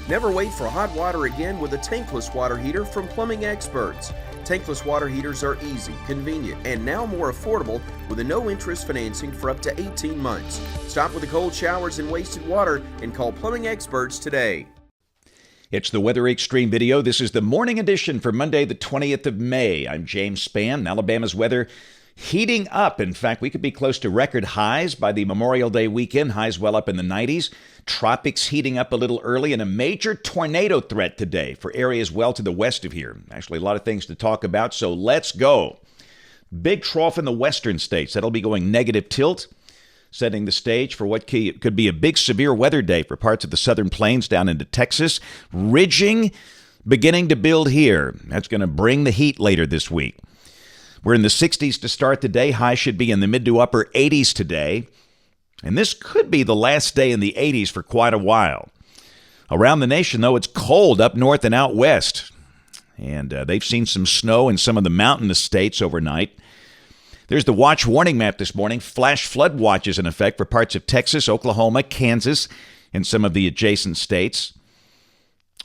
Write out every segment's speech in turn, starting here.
Never wait for hot water again with a tankless water heater from Plumbing Experts. Tankless water heaters are easy, convenient, and now more affordable with a no-interest financing for up to 18 months. Stop with the cold showers and wasted water and call Plumbing Experts today. It's the Weather Xtreme video. This is the morning edition for Monday, the 20th of May. I'm James Spann. Alabama's weather heating up. In fact, we could be close to record highs by the Memorial Day weekend. Highs well up in the 90s. Tropics heating up a little early, and a major tornado threat today for areas well to the west of here. Actually, a lot of things to talk about, so let's go. Big trough in the western states. That'll be going negative tilt, setting the stage for what could be a big severe weather day for parts of the southern plains down into Texas. Ridging beginning to build here. That's going to bring the heat later this week. We're in the 60s to start the day. High should be in the mid to upper 80s today. And this could be the last day in the 80s for quite a while. Around the nation, though, it's cold up north and out west. And they've seen some snow in some of the mountainous states overnight. There's the watch warning map this morning. Flash flood watches in effect for parts of Texas, Oklahoma, Kansas, and some of the adjacent states.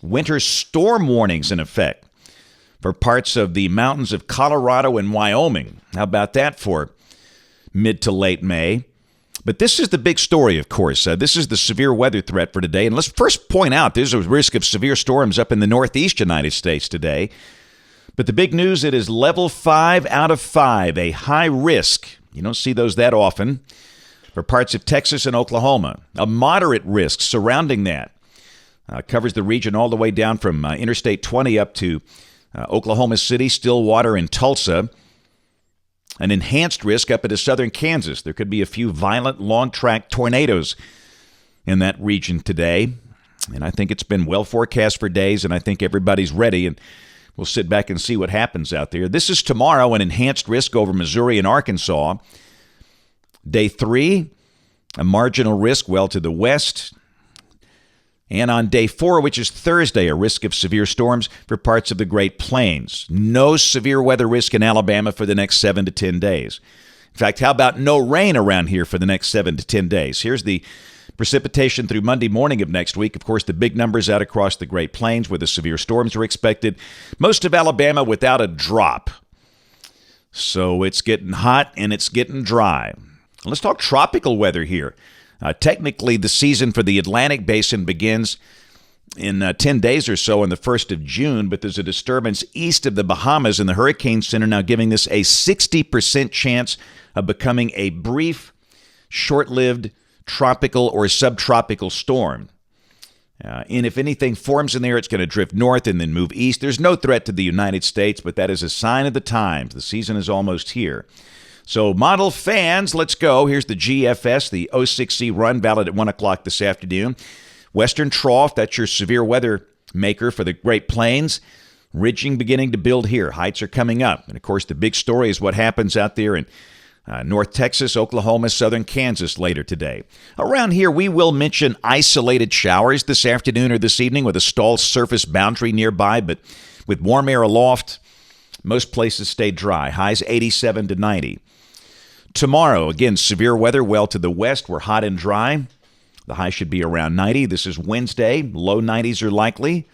Winter storm warnings in effect for parts of the mountains of Colorado and Wyoming. How about that for mid to late May? But this is the big story, of course. This is the severe weather threat for today. And let's first point out there's a risk of severe storms up in the northeast United States today. But the big news, it is level 5 out of 5, a high risk. You don't see those that often for parts of Texas and Oklahoma. A moderate risk surrounding that. Covers the region all the way down from Interstate 20 up to Oklahoma City, Stillwater, and Tulsa. An enhanced risk up into southern Kansas. There could be a few violent, long-track tornadoes in that region today. And I think it's been well forecast for days, and I think everybody's ready, and we'll sit back and see what happens out there. This is tomorrow, an enhanced risk over Missouri and Arkansas. Day 3, a marginal risk well to the west. And on day 4, which is Thursday, a risk of severe storms for parts of the Great Plains. No severe weather risk in Alabama for the next 7 to 10 days. In fact, how about no rain around here for the next 7 to 10 days? Here's the precipitation through Monday morning of next week. Of course, the big numbers out across the Great Plains where the severe storms are expected. Most of Alabama without a drop. So it's getting hot and it's getting dry. Let's talk tropical weather here. Technically, the season for the Atlantic Basin begins in 10 days or so on the 1st of June, but there's a disturbance east of the Bahamas in the Hurricane Center now giving this a 60% chance of becoming a brief, short-lived tropical or subtropical storm. And if anything forms in there, it's going to drift north and then move east. There's no threat to the United States, but that is a sign of the times. The season is almost here. So model fans, let's go. Here's the GFS, the 06C run, valid at 1 o'clock this afternoon. Western trough, that's your severe weather maker for the Great Plains. Ridging beginning to build here. Heights are coming up. And, of course, the big story is what happens out there in North Texas, Oklahoma, southern Kansas later today. Around here, we will mention isolated showers this afternoon or this evening with a stall surface boundary nearby, but with warm air aloft, most places stay dry. Highs 87 to 90. Tomorrow, again, severe weather well to the west. We're hot and dry. The high should be around 90. This is Wednesday. Low 90s are likely.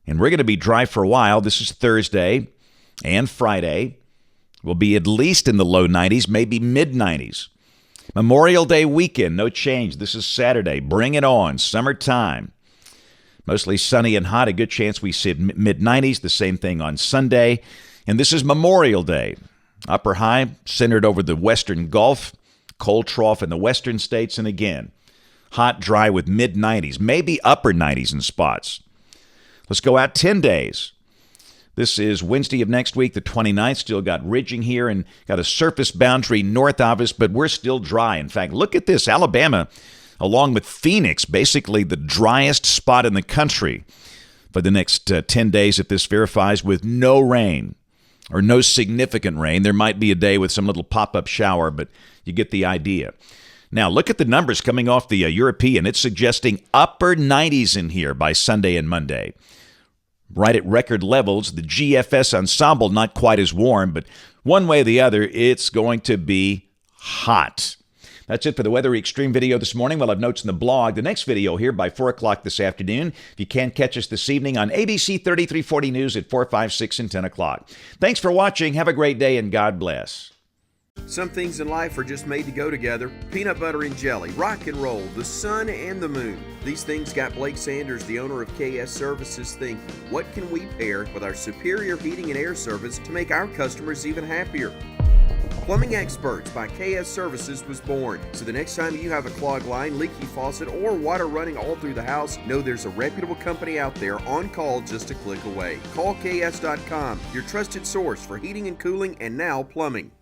And we're going to be dry for a while. This is Thursday and Friday. We'll be at least in the low 90s, maybe mid-90s. Memorial Day weekend, no change. This is Saturday. Bring it on. Summertime. Mostly sunny and hot. A good chance we see mid-90s. The same thing on Sunday. And this is Memorial Day. Upper high centered over the western Gulf. Cold trough in the western states. And again, hot, dry with mid-90s. Maybe upper 90s in spots. Let's go out 10 days. This is Wednesday of next week, the 29th. Still got ridging here and got a surface boundary north of us, but we're still dry. In fact, look at this. Alabama, along with Phoenix, basically the driest spot in the country for the next 10 days if this verifies, with no rain or no significant rain. There might be a day with some little pop-up shower, but you get the idea. Now, look at the numbers coming off the European. It's suggesting upper 90s in here by Sunday and Monday. Right at record levels. The GFS ensemble, not quite as warm, but one way or the other, it's going to be hot. That's it for the Weather Extreme video this morning. We'll have notes in the blog. The next video here by 4 o'clock this afternoon. If you can't catch us this evening on ABC 3340 News at 4, 5, 6, and 10 o'clock. Thanks for watching. Have a great day, and God bless. Some things in life are just made to go together. Peanut butter and jelly, rock and roll, the sun and the moon. These things got Blake Sanders, the owner of KS Services, thinking, what can we pair with our superior heating and air service to make our customers even happier? Plumbing Experts by KS Services was born. So the next time you have a clogged line, leaky faucet, or water running all through the house, know there's a reputable company out there on call just a click away. Call KS.com, your trusted source for heating and cooling and now plumbing.